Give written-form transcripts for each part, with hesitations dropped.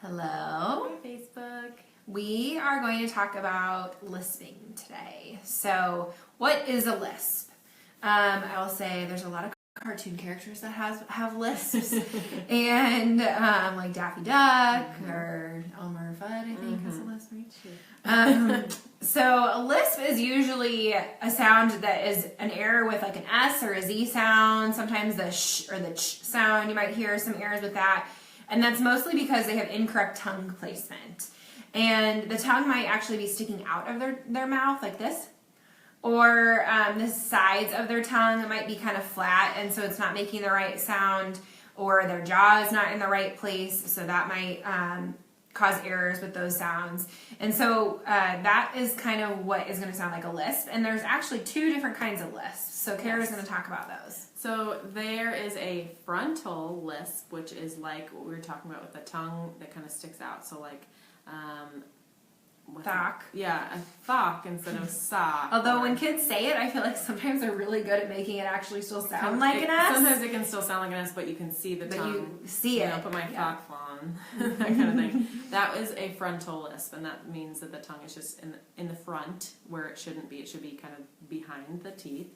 Hello. Hi, Facebook. We are going to talk about lisping today. So, what is a lisp? I will say there's a lot of cartoon characters that have lisps, and like Daffy Duck or Elmer Fudd, I think has a lisp, right? So a lisp is usually a sound that is an error with like an S or a Z sound. Sometimes the sh or the ch sound, you might hear some errors with that. And that's mostly because they have incorrect tongue placement. And the tongue might actually be sticking out of their mouth like this. Or the sides of their tongue, it might be kind of flat, and so it's not making the right sound. Or their jaw is not in the right place, so that might cause errors with those sounds. And so that is kind of what is going to sound like a lisp. And there's actually two different kinds of lisps. So Kara's going to talk about those. So there is a frontal lisp, which is like what we were talking about with the tongue that kind of sticks out. So like Thok. Yeah, a thok instead of sa. Although when kids say it, I feel like sometimes they're really good at making it actually still sound like an S. Sometimes it can still sound like an S, but you can see the tongue. You see it. Put my thok on, that kind of thing. That is a frontal lisp, and that means that the tongue is just in the front where it shouldn't be. It should be kind of behind the teeth.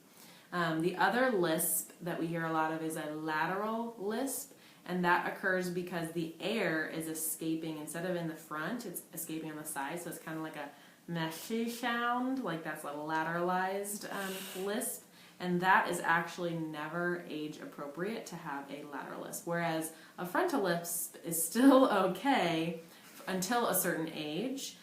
The other lisp that we hear a lot of is a lateral lisp. And that occurs because the air is escaping, instead of in the front, it's escaping on the side. So it's kind of like a meshy sound, like that's a lateralized lisp. And that is actually never age appropriate to have a lateral lisp. Whereas a frontal lisp is still okay until a certain age.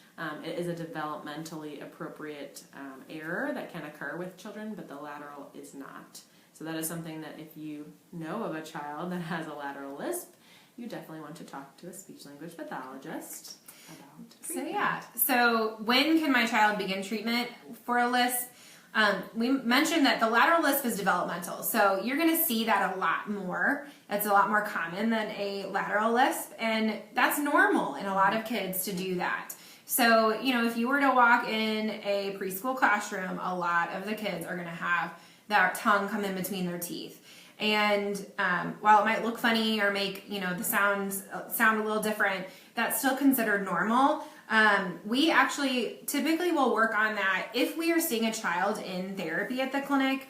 It is a developmentally appropriate error that can occur with children, but the lateral is not. So that is something that if you know of a child that has a lateral lisp, you definitely want to talk to a speech-language pathologist about treatment. So when can my child begin treatment for a lisp? We mentioned that the lateral lisp is developmental, so you're going to see that a lot more. It's a lot more common than a lateral lisp, and that's normal in a lot of kids to do that. So, if you were to walk in a preschool classroom, a lot of the kids are going to have their tongue come in between their teeth. And while it might look funny or make the sound a little different, that's still considered normal. We actually typically will work on that if we are seeing a child in therapy at the clinic.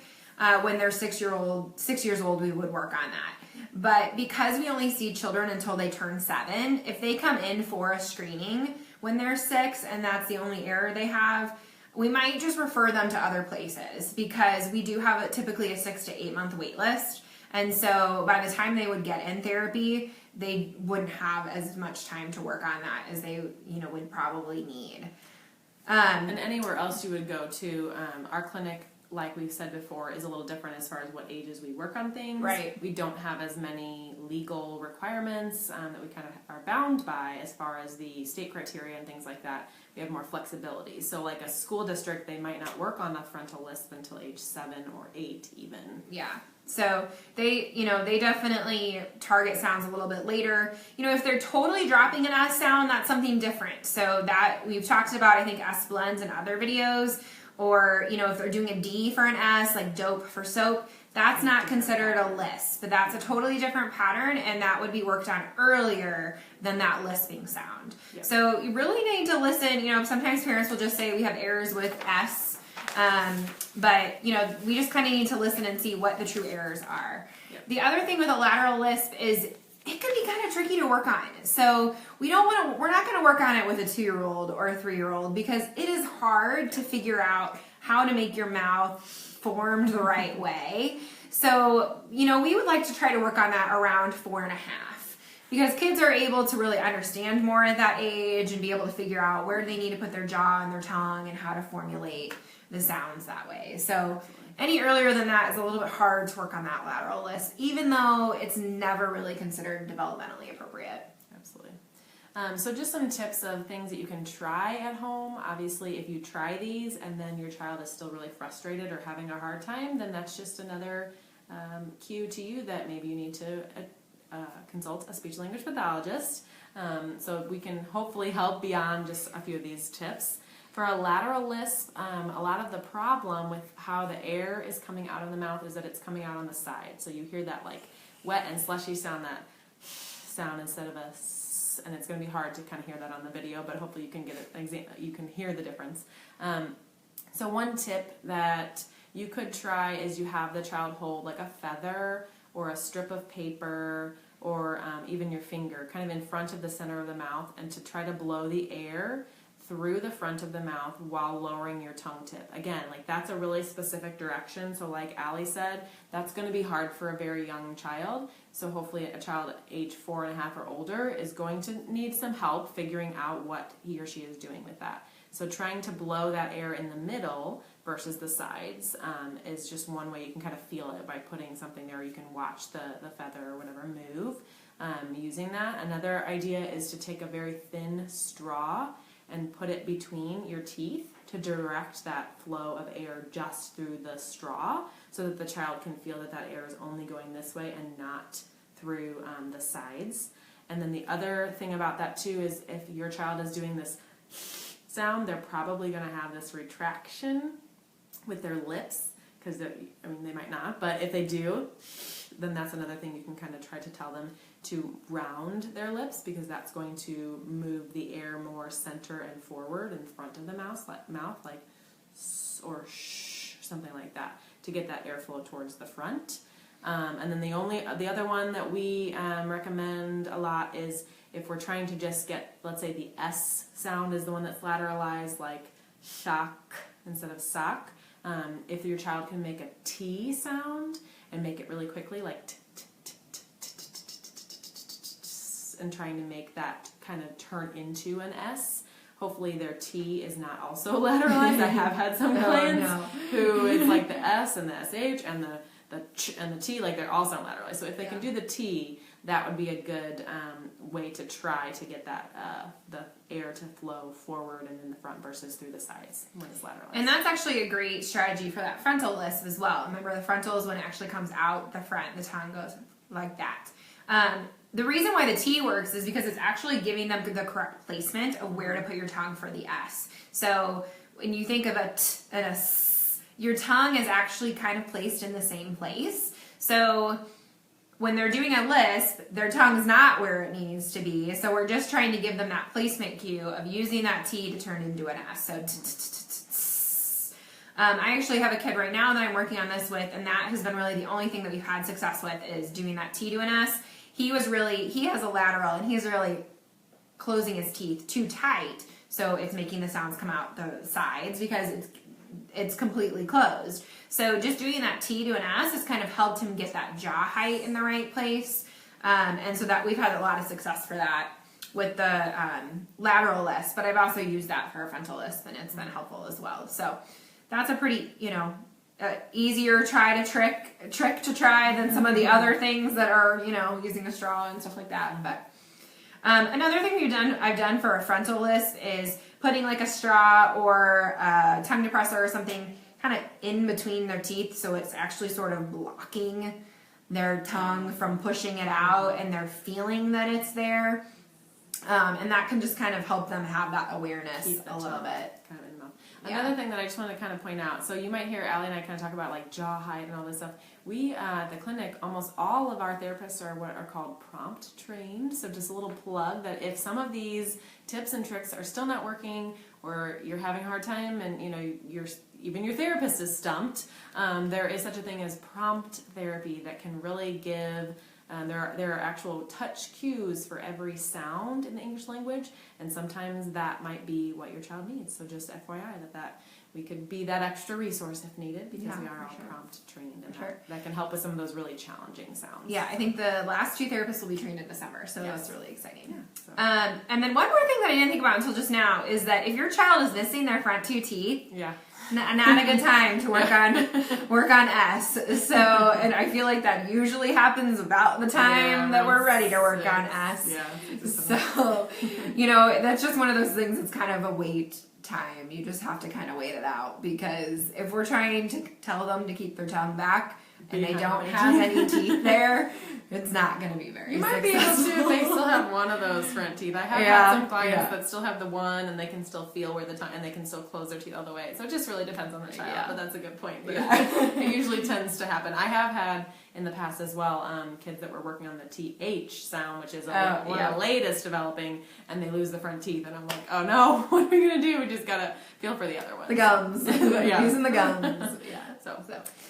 When they're 6 years old, we would work on that. But because we only see children until they turn 7, if they come in for a screening when they're 6 and that's the only error they have, we might just refer them to other places because we do have typically a 6 to 8 month wait list. And so by the time they would get in therapy, they wouldn't have as much time to work on that as they would probably need. And anywhere else you would go to, our clinic, like we've said before, is a little different as far as what ages we work on things. Right. We don't have as many legal requirements that we kind of are bound by as far as the state criteria and things like that. We have more flexibility. So like a school district, they might not work on the frontal lisp until age 7 or 8 even. Yeah. So they definitely target sounds a little bit later. If they're totally dropping an S sound, that's something different. So that we've talked about, I think, S blends in other videos. Or, if they're doing a D for an S, like dope for soap, that's not considered a lisp. But that's a totally different pattern, and that would be worked on earlier than that lisping sound. Yep. So you really need to listen. Sometimes parents will just say we have errors with S. But, we just kind of need to listen and see what the true errors are. Yep. The other thing with a lateral lisp is it can be kind of tricky to work on. So we're not going to work on it with a 2-year-old or a 3-year-old because it is hard to figure out how to make your mouth formed the right way. So, we would like to try to work on that around 4.5 because kids are able to really understand more at that age and be able to figure out where they need to put their jaw and their tongue and how to formulate the sounds that way. So any earlier than that is a little bit hard to work on that lateral lisp, even though it's never really considered developmentally appropriate. Absolutely. So just some tips of things that you can try at home. Obviously, if you try these and then your child is still really frustrated or having a hard time, then that's just another cue to you that maybe you need to consult a speech-language pathologist. So we can hopefully help beyond just a few of these tips. For a lateral lisp, a lot of the problem with how the air is coming out of the mouth is that it's coming out on the side. So you hear that like wet and slushy sound, that sound instead of a and it's going to be hard to kind of hear that on the video, but hopefully you can get you can hear the difference. So one tip that you could try is you have the child hold like a feather or a strip of paper or even your finger kind of in front of the center of the mouth, and to try to blow the air through the front of the mouth while lowering your tongue tip. Again, like that's a really specific direction. So like Allie said, that's going to be hard for a very young child. So hopefully a child age 4.5 or older is going to need some help figuring out what he or she is doing with that. So trying to blow that air in the middle versus the sides is just one way you can kind of feel it by putting something there. You can watch the feather or whatever move using that. Another idea is to take a very thin straw and put it between your teeth to direct that flow of air just through the straw so that the child can feel that that air is only going this way and not through the sides. And then the other thing about that too is if your child is doing this sound, they're probably going to have this retraction with their lips, because I mean they might not, but if they do, then that's another thing you can kind of try to tell them to round their lips, because that's going to move the air more center and forward in front of the mouth like or shh, something like that, to get that airflow towards the front. And then the other one that we recommend a lot is if we're trying to just get, let's say the S sound is the one that's lateralized, like shock instead of sock. If your child can make a T sound and make it really quickly, like and trying to make that kind of turn into an S. Hopefully their T is not also lateralized. I have had some clients who it's like the S and the SH and the ch and the T, like they're all sound lateralized. So if they can do the T, that would be a good way to try to get that the air to flow forward and in the front versus through the sides when it's lateralized. And that's actually a great strategy for that frontal lisp as well. Remember, the frontal is when it actually comes out the front, the tongue goes like that. The reason why the T works is because it's actually giving them the correct placement of where to put your tongue for the S. So when you think of a T and a S, your tongue is actually kind of placed in the same place. So when they're doing a lisp, their tongue's not where it needs to be. So we're just trying to give them that placement cue of using that T to turn into an S. So I actually have a kid right now that I'm working on this with, and that has been really the only thing that we've had success with is doing that T to an S. He has a lateral, and he's really closing his teeth too tight, so it's making the sounds come out the sides because it's completely closed. So just doing that T to an S has kind of helped him get that jaw height in the right place, and so that we've had a lot of success for that with the lateral lisp, but I've also used that for a frontal lisp, and it's been helpful as well. So that's a pretty, easier trick to try than some of the other things that are, using a straw and stuff like that. But another thing I've done for a frontal lisp is putting like a straw or a tongue depressor or something kind of in between their teeth, so it's actually sort of blocking their tongue from pushing it out, and they're feeling that it's there. And that can just kind of help them have that awareness a little bit. Kind of in the mouth. Another thing that I just want to kind of point out, so you might hear Allie and I kind of talk about like jaw height and all this stuff. We, at the clinic, almost all of our therapists are what are called prompt trained. So just a little plug that if some of these tips and tricks are still not working, or you're having a hard time and even your therapist is stumped, there is such a thing as prompt therapy that can really give. There are actual touch cues for every sound in the English language, and sometimes that might be what your child needs. So just FYI that we could be that extra resource if needed, because we are all prompt trained, and that can help with some of those really challenging sounds. Yeah, I think the last 2 therapists will be trained in December, so that's really exciting. Yeah, so. And then one more thing that I didn't think about until just now is that if your child is missing their front 2 teeth, not a good time to work on S. So, and I feel like that usually happens about the time that we're ready to work on S. Yeah. So, that's just one of those things that's kind of a wait time. You just have to kind of wait it out, because if we're trying to tell them to keep their tongue back, and they don't have any teeth there, it's not going to be very You might be able to if they still have one of those front teeth. I have had some clients that still have the one, and they can still feel where the tongue, and they can still close their teeth all the way. So it just really depends on the child, but that's a good point. It usually tends to happen. I have had in the past as well kids that were working on the TH sound, which is one of the latest developing, and they lose the front teeth, and I'm like, oh no, what are we going to do? We just got to feel for the other ones. The gums. Using the gums. So,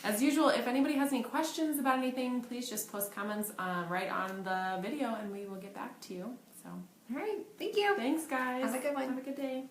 as usual, if anybody has any questions about anything, please just post comments right on the video, and we will get back to you. So, all right. Thank you. Thanks, guys. Have a good one. Have a good day.